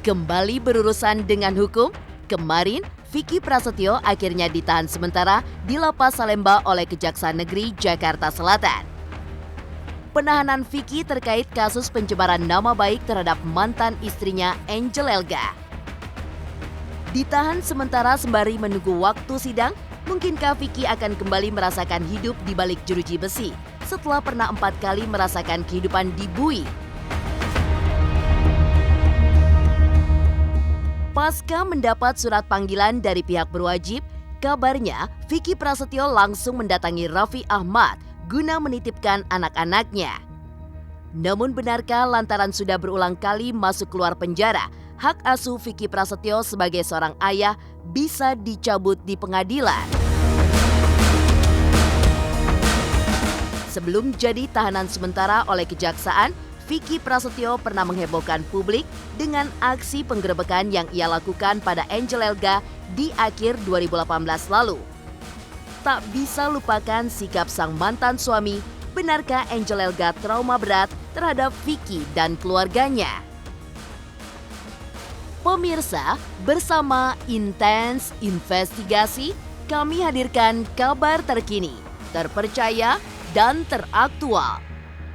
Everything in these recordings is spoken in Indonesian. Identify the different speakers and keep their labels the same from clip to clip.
Speaker 1: Kembali berurusan dengan hukum, kemarin Vicky Prasetyo akhirnya ditahan sementara di Lapas Salemba oleh Kejaksaan Negeri Jakarta Selatan. Penahanan Vicky terkait kasus pencemaran nama baik terhadap mantan istrinya Angel Elga. Ditahan sementara sembari menunggu waktu sidang, mungkinkah Vicky akan kembali merasakan hidup di balik jeruji besi setelah pernah 4 kali merasakan kehidupan di bui? Pasca mendapat surat panggilan dari pihak berwajib, kabarnya Vicky Prasetyo langsung mendatangi Raffi Ahmad guna menitipkan anak-anaknya. Namun benarkah lantaran sudah berulang kali masuk keluar penjara, hak asuh Vicky Prasetyo sebagai seorang ayah bisa dicabut di pengadilan? Sebelum jadi tahanan sementara oleh kejaksaan, Vicky Prasetyo pernah menghebohkan publik dengan aksi penggerebekan yang ia lakukan pada Angel Elga di akhir 2018 lalu. Tak bisa lupakan sikap sang mantan suami, benarkah Angel Elga trauma berat terhadap Vicky dan keluarganya? Pemirsa, bersama Intens Investigasi, kami hadirkan kabar terkini, terpercaya, dan teraktual.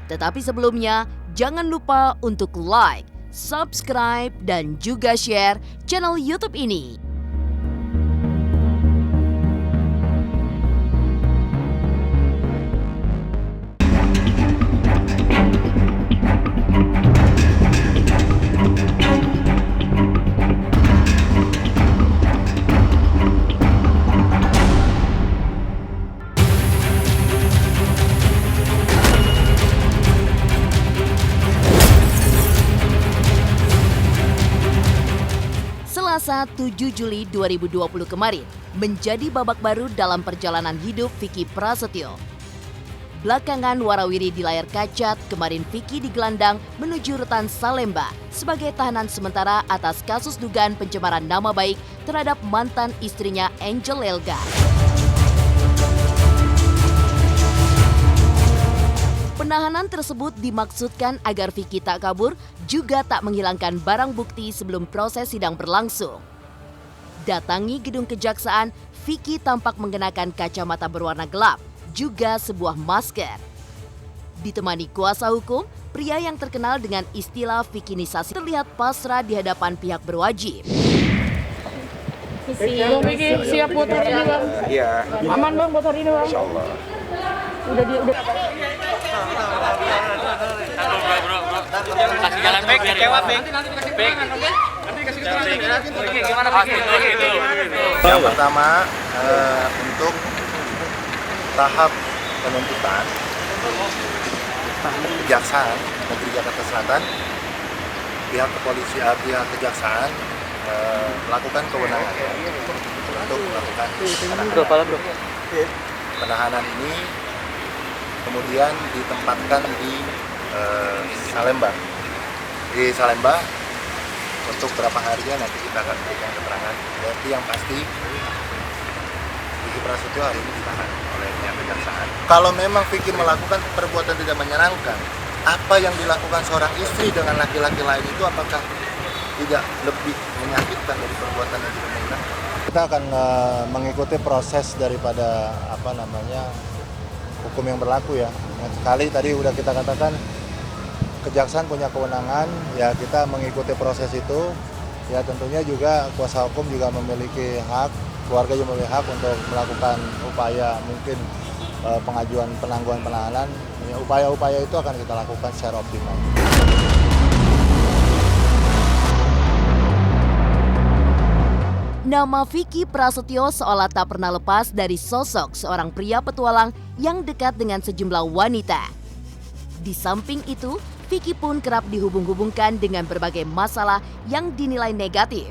Speaker 1: Tetapi sebelumnya, jangan lupa untuk like, subscribe, dan juga share channel YouTube ini. Selasa 7 Juli 2020 kemarin menjadi babak baru dalam perjalanan hidup Vicky Prasetyo. Belakangan warawiri di layar kaca, kemarin Vicky digelandang menuju rutan Salemba sebagai tahanan sementara atas kasus dugaan pencemaran nama baik terhadap mantan istrinya Angel Elga. Penahanan tersebut dimaksudkan agar Vicky tak kabur, juga tak menghilangkan barang bukti sebelum proses sidang berlangsung. Datangi gedung kejaksaan, Vicky tampak mengenakan kacamata berwarna gelap, juga sebuah masker. Ditemani kuasa hukum, pria yang terkenal dengan istilah Vickinisasi terlihat pasrah di hadapan pihak berwajib.
Speaker 2: Bang Vicky siap buat hari ini, Bang?
Speaker 3: Iya.
Speaker 2: Aman, Bang, buat hari ini, Bang?
Speaker 3: Insyaallah.
Speaker 2: Udah.
Speaker 4: Kasih jalan baik dari Dewa baik. Nanti kasih gimana Pak?
Speaker 3: Yang pertama untuk tahap penuntutan Kejaksaan Negeri Jakarta Selatan, pihak kepolisian, pihak kejaksaan melakukan kewenangan untuk melakukan penahanan ini, kemudian ditempatkan di Salemba. Di Salemba untuk berapa harinya nanti kita akan berikan keterangan. Jadi yang pasti Vicky Prasetyo hari ini ditahan oleh pihak kejaksaan. Kalau memang Vicky melakukan perbuatan tidak menyenangkan, apa yang dilakukan seorang istri dengan laki-laki lain itu apakah tidak lebih menyakitkan dari perbuatan yang tidak menyenangkan? Kita akan mengikuti proses daripada hukum yang berlaku ya. Yang sekali tadi udah kita katakan kejaksaan punya kewenangan, ya kita mengikuti proses itu. Ya tentunya juga kuasa hukum juga memiliki hak, keluarga juga memiliki hak untuk melakukan upaya mungkin pengajuan penangguhan penahanan. Ya, upaya-upaya itu akan kita lakukan secara optimal.
Speaker 1: Nama Vicky Prasetyo seolah tak pernah lepas dari sosok seorang pria petualang yang dekat dengan sejumlah wanita. Di samping itu, Vicky pun kerap dihubung-hubungkan dengan berbagai masalah yang dinilai negatif.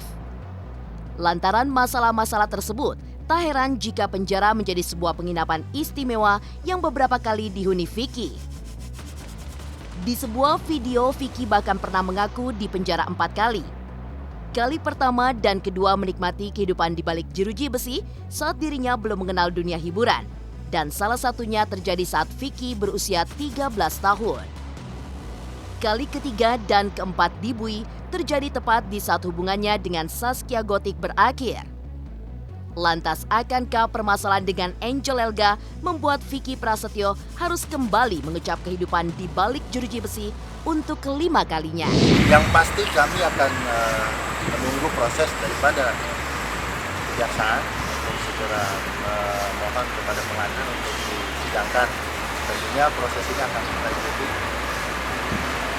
Speaker 1: Lantaran masalah-masalah tersebut, tak heran jika penjara menjadi sebuah penginapan istimewa yang beberapa kali dihuni Vicky. Di sebuah video, Vicky bahkan pernah mengaku di penjara 4 kali. Kali pertama dan kedua menikmati kehidupan di balik jeruji besi saat dirinya belum mengenal dunia hiburan. Dan salah satunya terjadi saat Vicky berusia 13 tahun. Kali ketiga dan keempat di Bui, terjadi tepat di saat hubungannya dengan Zaskia Gotik berakhir. Lantas akankah permasalahan dengan Angel Elga membuat Vicky Prasetyo harus kembali mengecap kehidupan di balik jeruji besi untuk kelima kalinya?
Speaker 3: Yang pasti kami akan menunggu proses daripada kejaksaan untuk segera mohon kepada pengadilan untuk disidangkan. Tentunya proses ini akan kita ikuti.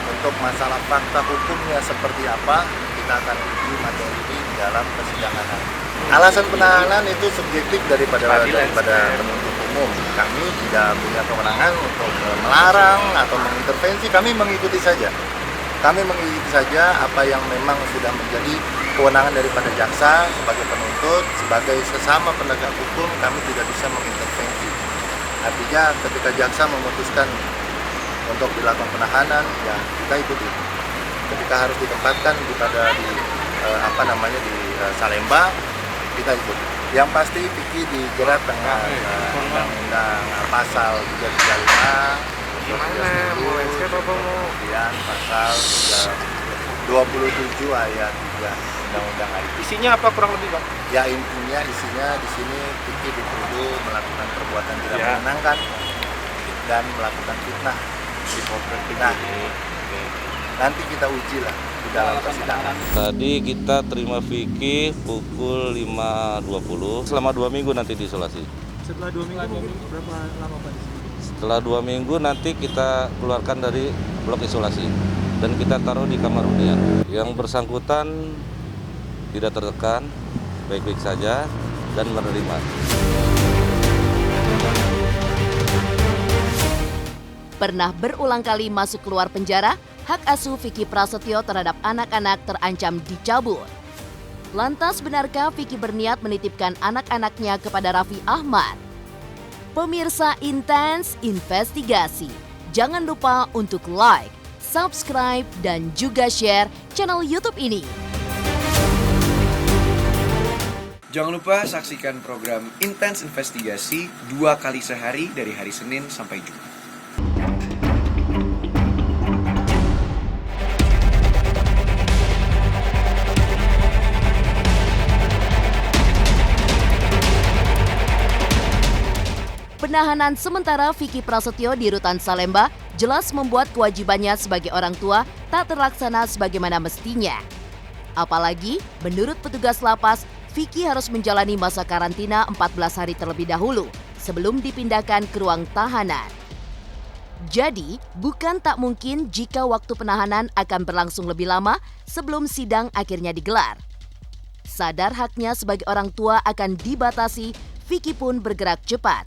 Speaker 3: Untuk masalah fakta hukumnya seperti apa, kita akan uji materi ini di dalam persidangan nanti. Alasan penahanan itu subjektif daripada penuntut umum. Kami tidak punya kewenangan untuk melarang atau mengintervensi. Kami mengikuti saja. Kami mengikuti saja apa yang memang sudah menjadi kewenangan daripada jaksa sebagai penuntut, sebagai sesama penegak hukum. Kami tidak bisa mengintervensi. Artinya ketika jaksa memutuskan untuk dilakukan penahanan, ya kita ikuti. Ketika harus ditempatkan di Salemba, kita ikuti. Yang pasti Vicky dijerat dengan undang-undang pasal 335, kemudian pasal 27 ayat 3 undang-undang IT.
Speaker 4: Isinya apa kurang lebih, Bang?
Speaker 3: Ya intinya isinya di sini Vicky dituduh melakukan perbuatan tidak menyenangkan dan melakukan fitnah. Nah, nanti kita uji lah di dalam persidangan.
Speaker 5: Tadi kita terima Vicky pukul 5.20 selama 2 minggu nanti diisolasi.
Speaker 6: Setelah 2 minggu berapa lama Pak?
Speaker 5: Setelah 2 minggu nanti kita keluarkan dari blok isolasi dan kita taruh di kamar hunian. Yang bersangkutan tidak tertekan, baik-baik saja dan menerima.
Speaker 1: Pernah berulang kali masuk keluar penjara, hak asuh Vicky Prasetyo terhadap anak-anak terancam dicabut. Lantas benarkah Vicky berniat menitipkan anak-anaknya kepada Raffi Ahmad? Pemirsa Intens Investigasi, jangan lupa untuk like, subscribe, dan juga share channel YouTube ini.
Speaker 7: Jangan lupa saksikan program Intens Investigasi 2 kali sehari dari hari Senin sampai Jumat.
Speaker 1: Penahanan sementara Vicky Prasetyo di Rutan Salemba jelas membuat kewajibannya sebagai orang tua tak terlaksana sebagaimana mestinya. Apalagi, menurut petugas lapas, Vicky harus menjalani masa karantina 14 hari terlebih dahulu sebelum dipindahkan ke ruang tahanan. Jadi, bukan tak mungkin jika waktu penahanan akan berlangsung lebih lama sebelum sidang akhirnya digelar. Sadar haknya sebagai orang tua akan dibatasi, Vicky pun bergerak cepat.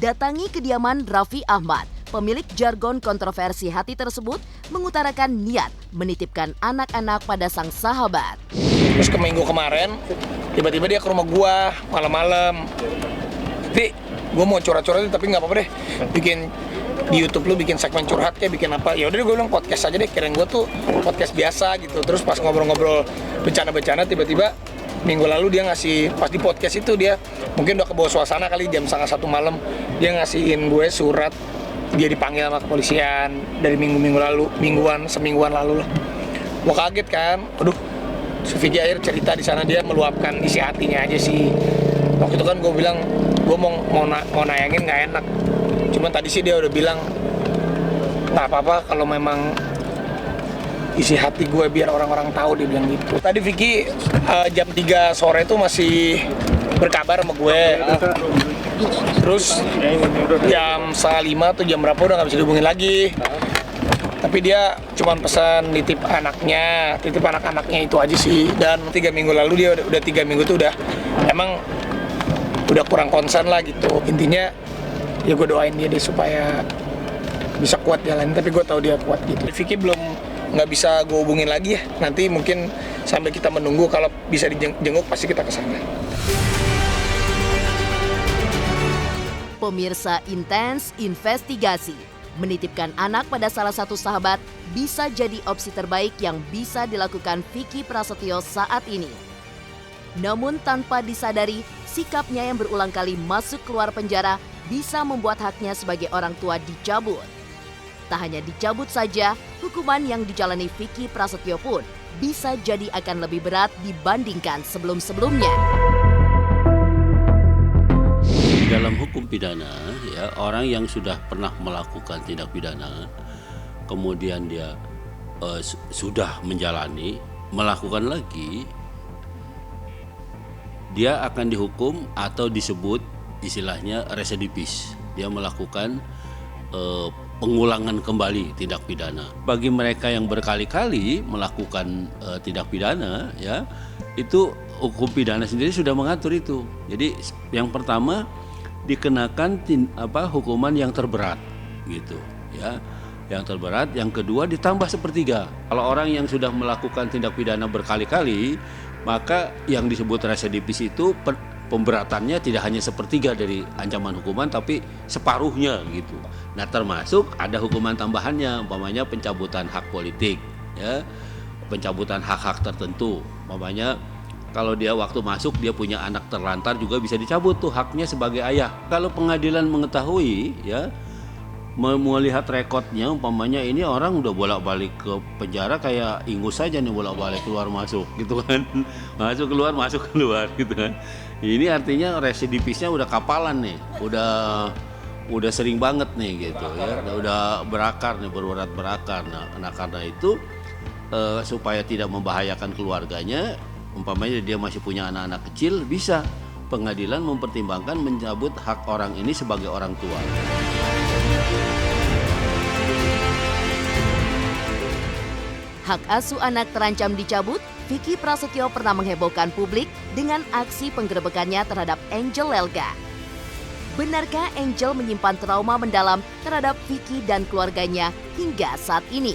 Speaker 1: Datangi kediaman Raffi Ahmad, pemilik jargon kontroversi hati tersebut, mengutarakan niat menitipkan anak-anak pada sang sahabat.
Speaker 2: Terus ke minggu kemarin, tiba-tiba dia ke rumah gua malam-malam. Tapi gua mau curhat-curhat tapi nggak apa-apa deh. Bikin di YouTube lu bikin segmen curhat kayak bikin apa? Ya udah gue bilang podcast aja deh. Kirain gua tuh podcast biasa gitu. Terus pas ngobrol-ngobrol bencana-bencana tiba-tiba minggu lalu dia ngasih, pas di podcast itu dia mungkin udah kebawa suasana kali jam 1:30 malam, dia ngasihin gue surat, dia dipanggil sama kepolisian dari semingguan lalu lah. Gue kaget kan, aduh, Vicky akhir cerita di sana dia meluapkan isi hatinya aja sih. Waktu itu kan gue bilang, gue mau nayangin nggak enak, cuman tadi sih dia udah bilang nggak apa-apa kalau memang isi hati gue biar orang-orang tahu, dia bilang gitu. Tadi Vicky jam 3 sore itu masih berkabar sama gue. Terus jam 4:30 atau jam berapa udah nggak bisa dihubungin lagi. Tapi dia cuma pesan nitip anak-anaknya itu aja sih. Dan 3 minggu lalu dia udah 3 minggu tuh emang udah kurang konsen lah gitu. Intinya ya gue doain dia deh supaya bisa kuat jalan. Tapi gue tahu dia kuat gitu. Vicky nggak bisa gue hubungin lagi ya. Nanti mungkin sampai kita menunggu, kalau bisa dijenguk pasti kita kesana.
Speaker 1: Pemirsa Intens Investigasi, menitipkan anak pada salah satu sahabat bisa jadi opsi terbaik yang bisa dilakukan Vicky Prasetyo saat ini. Namun tanpa disadari, sikapnya yang berulang kali masuk keluar penjara bisa membuat haknya sebagai orang tua dicabut. Tak hanya dicabut saja, hukuman yang dijalani Vicky Prasetyo pun bisa jadi akan lebih berat dibandingkan sebelum-sebelumnya.
Speaker 8: Dalam hukum pidana, ya, orang yang sudah pernah melakukan tindak pidana, kemudian dia sudah menjalani, melakukan lagi, dia akan dihukum atau disebut istilahnya residivis. Dia melakukan pengulangan kembali tindak pidana. Bagi mereka yang berkali-kali melakukan tindak pidana, ya, itu hukum pidana sendiri sudah mengatur itu. Jadi yang pertama dikenakan hukuman yang terberat, gitu, ya. Yang terberat, yang kedua ditambah sepertiga. Kalau orang yang sudah melakukan tindak pidana berkali-kali, maka yang disebut residivis itu pemberatannya tidak hanya sepertiga dari ancaman hukuman, tapi separuhnya gitu. Nah, termasuk ada hukuman tambahannya, umpamanya pencabutan hak politik, ya, pencabutan hak-hak tertentu. Umpamanya kalau dia waktu masuk dia punya anak terlantar juga bisa dicabut tuh haknya sebagai ayah. Kalau pengadilan mengetahui, ya, melihat rekodnya, umpamanya ini orang udah bolak-balik ke penjara kayak ingus saja nih, bolak-balik keluar masuk gitu kan, masuk keluar gitu kan. Ini artinya residivisnya udah kapalan nih, udah sering banget nih gitu, ya, udah berakar nih, berurat berakar. Nah karena itu supaya tidak membahayakan keluarganya, umpamanya dia masih punya anak-anak kecil, bisa pengadilan mempertimbangkan mencabut hak orang ini sebagai orang tua.
Speaker 1: Hak asuh anak terancam dicabut, Vicky Prasetyo pernah menghebohkan publik dengan aksi penggerebekannya terhadap Angel Elga. Benarkah Angel menyimpan trauma mendalam terhadap Vicky dan keluarganya hingga saat ini?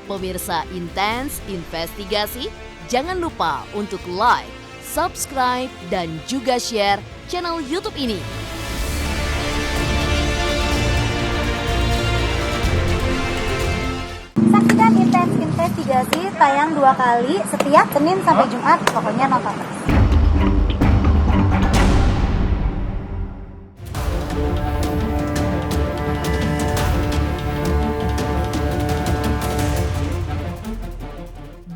Speaker 1: Pemirsa Intens Investigasi, jangan lupa untuk like, subscribe, dan juga share channel YouTube ini.
Speaker 9: Saksikan Intens Investigasi tayang 2 kali setiap Senin sampai Jumat, pokoknya nonton terus.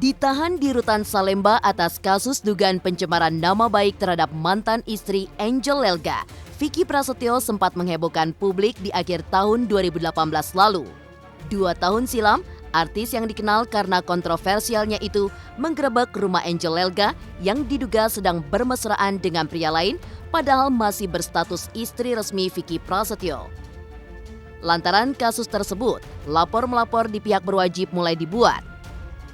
Speaker 1: Ditahan di Rutan Salemba atas kasus dugaan pencemaran nama baik terhadap mantan istri Angel Elga, Vicky Prasetyo sempat menghebohkan publik di akhir tahun 2018 lalu. 2 tahun silam, artis yang dikenal karena kontroversialnya itu menggerebek rumah Angel Elga yang diduga sedang bermesraan dengan pria lain, padahal masih berstatus istri resmi Vicky Prasetyo. Lantaran kasus tersebut, lapor-melapor di pihak berwajib mulai dibuat.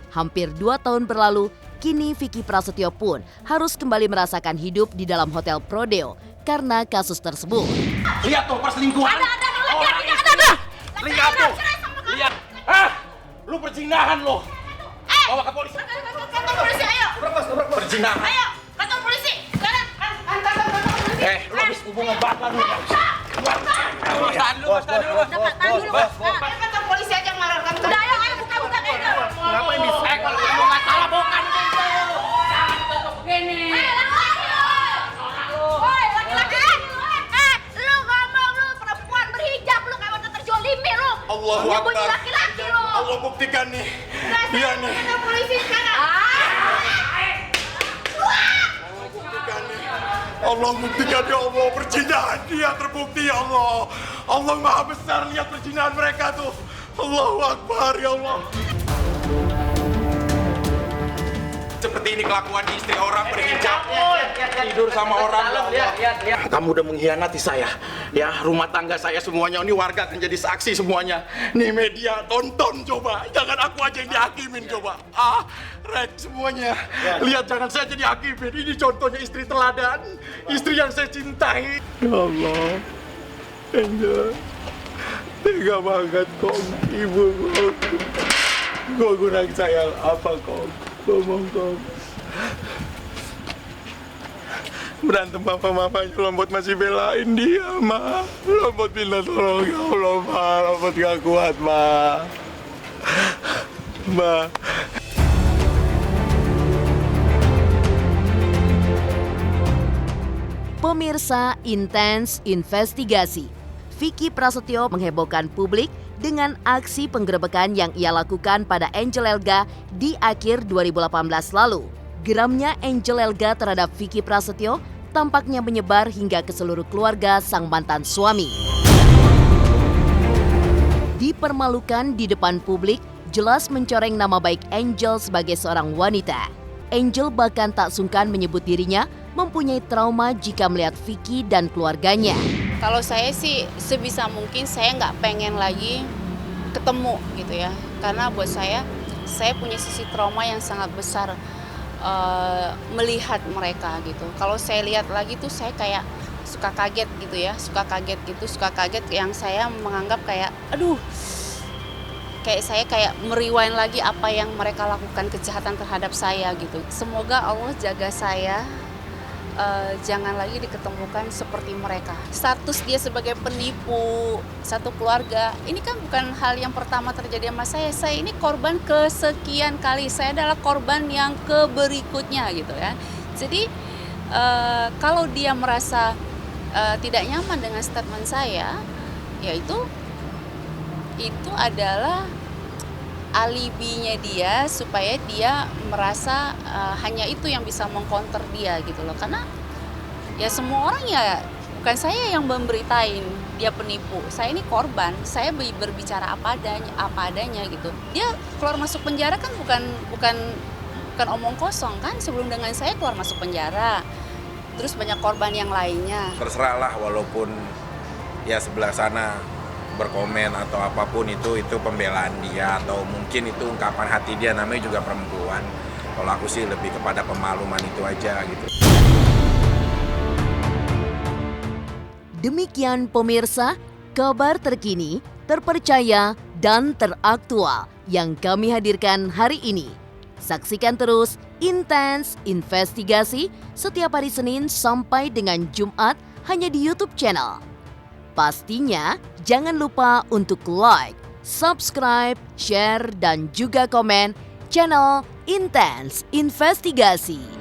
Speaker 1: Hampir 2 tahun berlalu, kini Vicky Prasetyo pun harus kembali merasakan hidup di dalam hotel Prodeo karena kasus tersebut.
Speaker 2: Lihat tuh perselingkuhan.
Speaker 4: Ada. Lihat tuh. Lihat. Lu perzinahan lo. Bawa ke polisi.
Speaker 10: Kantor polisi, ayo.
Speaker 4: Perzinahan.
Speaker 10: Ayo, kantor polisi. Sekarang.
Speaker 4: Lu habis hubungan bapak lu.
Speaker 10: Tahan dulu, Bos. Kantor polisi aja yang marah. Udah, ayo buka.
Speaker 4: Ngapain bisa? Kalau kamu nggak salah bukan itu. Jangan tutup begini.
Speaker 10: Woi, laki-laki. Lu ngomong lu perempuan berhijab, lu kayak udah terzolimi lu.
Speaker 4: Allahu
Speaker 10: Punya
Speaker 4: Akbar.
Speaker 10: bunyi laki-laki lu.
Speaker 4: Allah buktikan nih. Dia nih.
Speaker 10: Kantor polisi sekarang.
Speaker 4: Allah buktikan ya Allah, perzinahan dia terbukti ya Allah. Allah Maha Besar, lihat perzinahan mereka tuh. Allahu Akbar ya Allah. Seperti ini kelakuan istri orang berhijab, tidur sama orang. Kamu udah mengkhianati saya, ya, rumah tangga saya semuanya. Ini warga akan jadi saksi semuanya. Nih media, tonton coba, jangan aku aja yang dihakimin coba. Rek semuanya, lihat jangan saya jadi hakimin. Ini contohnya istri teladan, istri yang saya cintai. Ya Allah, Angel, tega banget kok, ibu kok. Kok kurang sayang apa kok? Ngomong kok. Berantem papa-papanya, Lombot masih belain dia, Ma. Lombot minta tolong, ya Allah, Ma. Lombot gak kuat, Ma. Ma.
Speaker 1: Pemirsa Intens Investigasi, Vicky Prasetyo menghebohkan publik dengan aksi penggerebekan yang ia lakukan pada Angel Elga di akhir 2018 lalu. Geramnya Angel Elga terhadap Vicky Prasetyo tampaknya menyebar hingga ke seluruh keluarga sang mantan suami. Dipermalukan di depan publik, jelas mencoreng nama baik Angel sebagai seorang wanita. Angel bahkan tak sungkan menyebut dirinya mempunyai trauma jika melihat Vicky dan keluarganya.
Speaker 11: Kalau saya sih sebisa mungkin saya nggak pengen lagi ketemu gitu ya. Karena buat saya punya sisi trauma yang sangat besar melihat mereka gitu. Kalau saya lihat lagi tuh saya kayak suka kaget gitu ya, suka kaget yang saya menganggap kayak aduh, kayak saya kayak merewind lagi apa yang mereka lakukan kejahatan terhadap saya gitu. Semoga Allah jaga saya, jangan lagi diketemukan seperti mereka. Status dia sebagai penipu satu keluarga, ini kan bukan hal yang pertama terjadi sama saya. Saya ini korban kesekian kali, saya adalah korban yang keberikutnya gitu ya. Jadi kalau dia merasa tidak nyaman dengan statement saya, yaitu itu adalah alibinya dia supaya dia merasa hanya itu yang bisa mengcounter dia gitu loh. Karena ya semua orang ya bukan saya yang memberitain dia penipu, saya ini korban, saya berbicara apa adanya gitu. Dia keluar masuk penjara kan bukan omong kosong kan, sebelum dengan saya keluar masuk penjara. Terus banyak korban yang lainnya.
Speaker 4: Terserah lah, walaupun ya sebelah sana berkomen atau apapun itu pembelaan dia atau mungkin itu ungkapan hati dia, namanya juga perempuan. Kalau aku sih lebih kepada pemaluman itu aja gitu.
Speaker 1: Demikian pemirsa, kabar terkini, terpercaya, dan teraktual yang kami hadirkan hari ini. Saksikan terus Intens Investigasi setiap hari Senin sampai dengan Jumat hanya di YouTube channel. Pastinya jangan lupa untuk like, subscribe, share, dan juga komen channel Intens Investigasi.